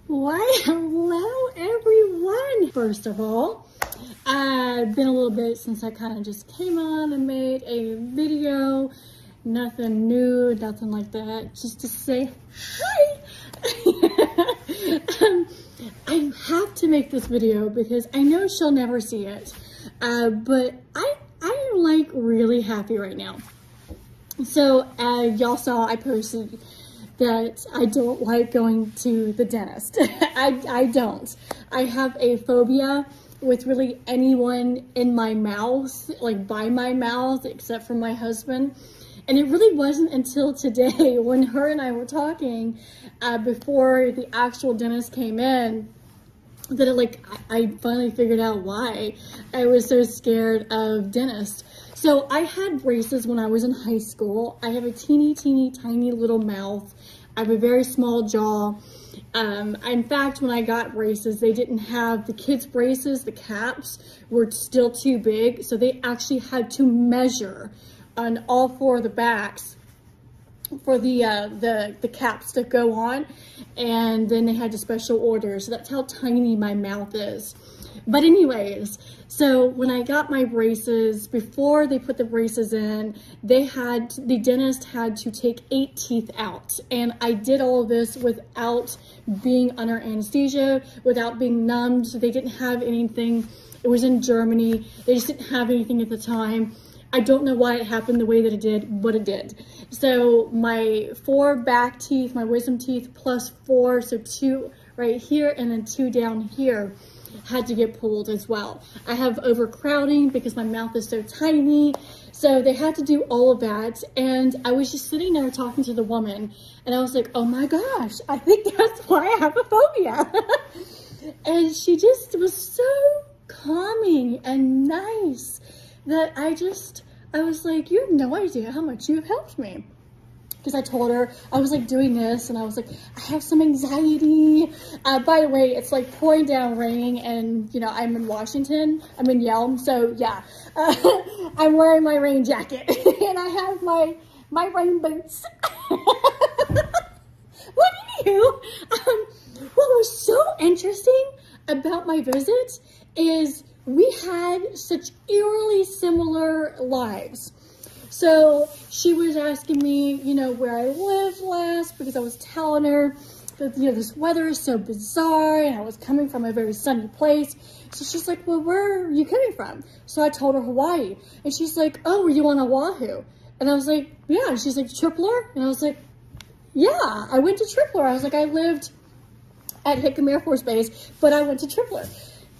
Why, hello everyone. First of all, it's been a little bit since I kind of just came on and made a video. Nothing new, nothing like that. Just to say hi. I have to make this video because I know she'll never see it. But I am like really happy right now. So y'all saw I posted that I don't like going to the dentist. I don't. I have a phobia with really anyone in my mouth, like by my mouth, except for my husband. And it really wasn't until today when her and I were talking before the actual dentist came in that I finally figured out why I was so scared of dentists. So I had braces when I was in high school. I have a teeny tiny little mouth. I have a very small jaw. In fact, when I got braces, they didn't have the kids' braces. The caps were still too big. So they actually had to measure on all four of the backs for the caps to go on. And then they had to special order. So that's how tiny my mouth is. But anyways, so when I got my braces, before they put the braces in, the dentist had to take 8 teeth out. And I did all of this without being under anesthesia, without being numbed. They didn't have anything. It was in Germany. They just didn't have anything at the time. I don't know why it happened the way that it did, but it did. So my 4 back teeth, my wisdom teeth, plus 4, so 2 right here and then 2 down here, had to get pulled as well. I have overcrowding because my mouth is so tiny. So they had to do all of that. And I was just sitting there talking to the woman and I was like, oh my gosh, I think that's why I have a phobia. And she just was so calming and nice that I was like, you have no idea how much you've helped me. Because I told her, I was like doing this and I was like, I have some anxiety. By the way, it's like pouring down rain and you know, I'm in Washington, I'm in Yelm. So yeah, I'm wearing my rain jacket and I have my rain boots. Well, anywho, what was so interesting about my visit is we had such eerily similar lives. So she was asking me, you know, where I lived last because I was telling her that, you know, this weather is so bizarre and I was coming from a very sunny place. So she's like, well, where are you coming from? So I told her Hawaii and she's like, oh, were you on Oahu? And I was like, yeah. And she's like, Tripler? And I was like, yeah, I went to Tripler. I was like, I lived at Hickam Air Force Base, but I went to Tripler.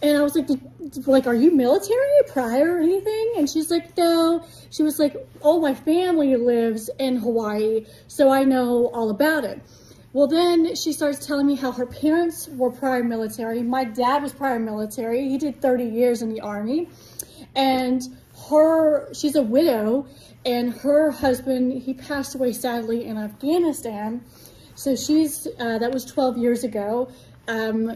And I was like, are you military prior or anything? And she's like, no. She was like, oh, my family lives in Hawaii, so I know all about it. Well, then she starts telling me how her parents were prior military. My dad was prior military. He did 30 years in the Army. And she's a widow, and her husband, he passed away sadly in Afghanistan. So that was 12 years ago.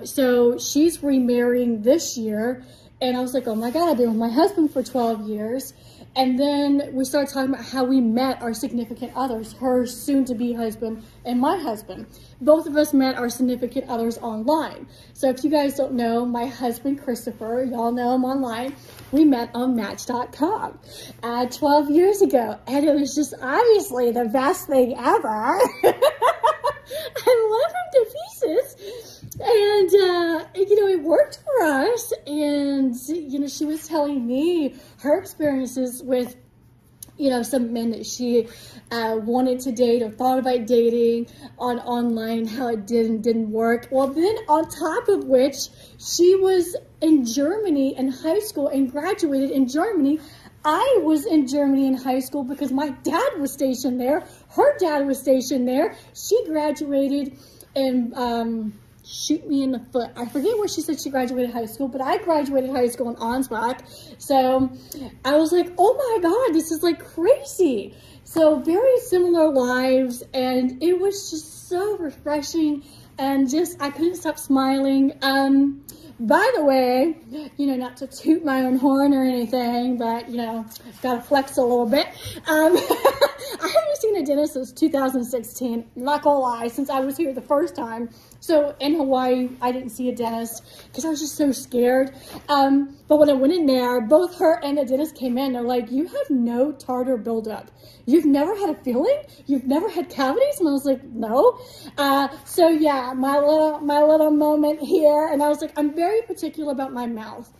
So she's remarrying this year. And I was like, oh my God, I've been with my husband for 12 years. And then we started talking about how we met our significant others, her soon-to-be husband and my husband. Both of us met our significant others online. So if you guys don't know, my husband, Christopher, y'all know him online, we met on Match.com 12 years ago. And it was just obviously the best thing ever. I love him to pieces. And, you know, it worked for us. And, you know, she was telling me her experiences with, you know, some men that she wanted to date or thought about dating online, how it didn't work. Well, then on top of which, she was in Germany in high school and graduated in Germany. I was in Germany in high school because my dad was stationed there. Her dad was stationed there. She graduated in, shoot me in the foot. I forget where she said she graduated high school, but I graduated high school in Ansbach. So I was like, oh my God, this is like crazy. So very similar lives. And it was just so refreshing and just, I couldn't stop smiling. By the way, you know, not to toot my own horn or anything, but, you know, gotta flex a little bit. I was seen a dentist since 2016, not gonna lie, since I was here the first time. So in Hawaii, I didn't see a dentist because I was just so scared. But when I went in there, both her and the dentist came in. They're like, you have no tartar buildup. You've never had a filling? You've never had cavities? And I was like, no. So yeah, my little moment here. And I was like, I'm very particular about my mouth.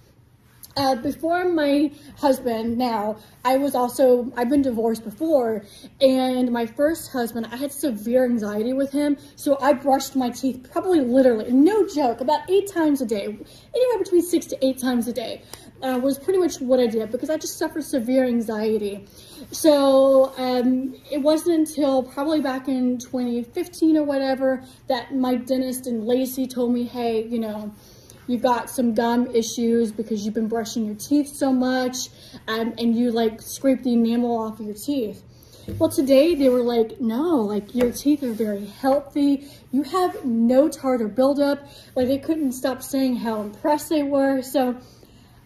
Before my husband, now, I've been divorced before, and my first husband, I had severe anxiety with him, so I brushed my teeth probably literally, no joke, about 8 times a day, anywhere between 6 to 8 times a day, was pretty much what I did, because I just suffered severe anxiety. So, it wasn't until probably back in 2015 or whatever, that my dentist in Lacey told me, hey, you know, you've got some gum issues because you've been brushing your teeth so much, and you like scrape the enamel off of your teeth. Well, today they were like, no, like your teeth are very healthy. You have no tartar buildup. Like they couldn't stop saying how impressed they were. So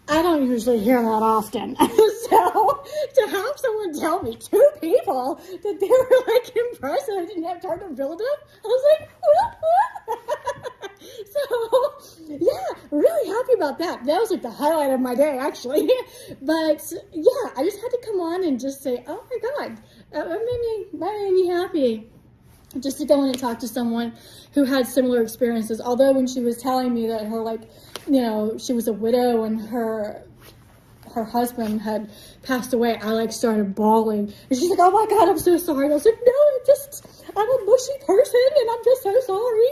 I don't usually hear that often. So to have someone tell me, 2 people, that they were like impressed that I didn't have tartar buildup, I was like, so yeah, really happy about that. That was like the highlight of my day, actually. But yeah, I just had to come on and just say, oh my God, that made me happy. Just to go in and talk to someone who had similar experiences. Although when she was telling me that her, like, you know, she was a widow and her husband had passed away, I like started bawling. And she's like, oh my God, I'm so sorry. And I was like, no, I'm a mushy person and I'm just so sorry.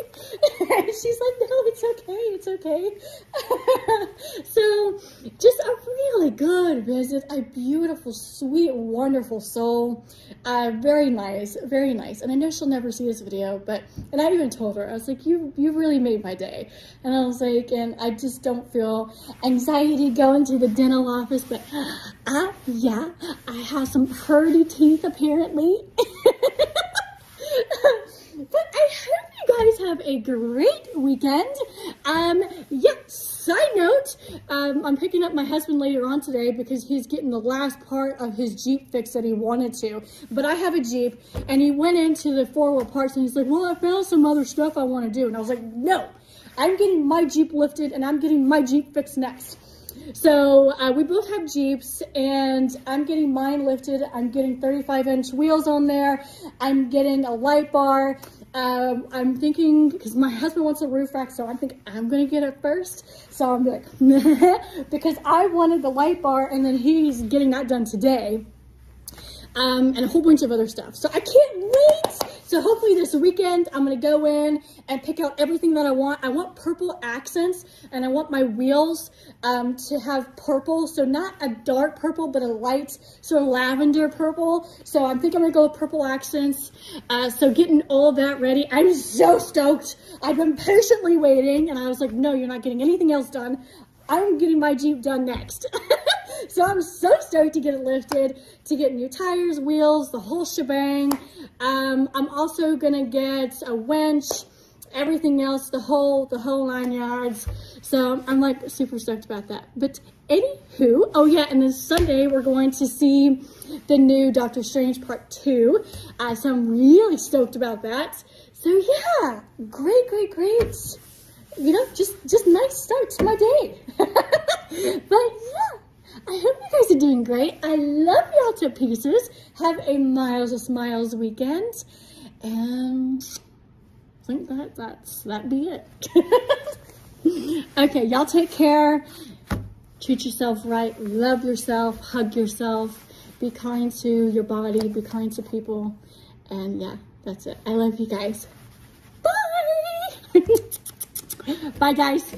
And she's like, no, it's okay, it's okay. So just a really good visit, a beautiful, sweet, wonderful soul. Very nice, very nice. And I know she'll never see this video, and I even told her, I was like, you really made my day. And I was like, and I just don't feel anxiety going to the dental office, but yeah, I have some pretty teeth apparently. But I hope you guys have a great weekend. Yeah, side note, I'm picking up my husband later on today because he's getting the last part of his Jeep fix that he wanted to. But I have a Jeep, and he went into the 4-wheel parts, and he's like, well, I found some other stuff I want to do. And I was like, no, I'm getting my Jeep lifted, and I'm getting my Jeep fixed next. So we both have Jeeps, and I'm getting mine lifted. I'm getting 35-inch wheels on there. I'm getting a light bar. I'm thinking, because my husband wants a roof rack, so I think I'm going to get it first. So I'm like, because I wanted the light bar, and then he's getting that done today. And a whole bunch of other stuff. So I can't wait. So hopefully this weekend, I'm going to go in and pick out everything that I want. I want purple accents, and I want my wheels to have purple. So not a dark purple, but a light sort of lavender purple. So I think I'm going to go with purple accents. So getting all of that ready. I'm so stoked. I've been patiently waiting, and I was like, no, you're not getting anything else done. I'm getting my Jeep done next. So I'm so stoked to get it lifted, to get new tires, wheels, the whole shebang. I'm also gonna get a winch, everything else, the whole 9 yards. So I'm like super stoked about that. But anywho, oh yeah, and then Sunday we're going to see the new Doctor Strange Part 2. So I'm really stoked about that. So yeah, great. You know, just nice start to my day. But yeah, I hope you guys are doing great. I love y'all to pieces. Have a Miles of Smiles weekend. And I think that'd be it. Okay, y'all take care. Treat yourself right. Love yourself. Hug yourself. Be kind to your body. Be kind to people. And yeah, that's it. I love you guys. Bye. Bye, guys.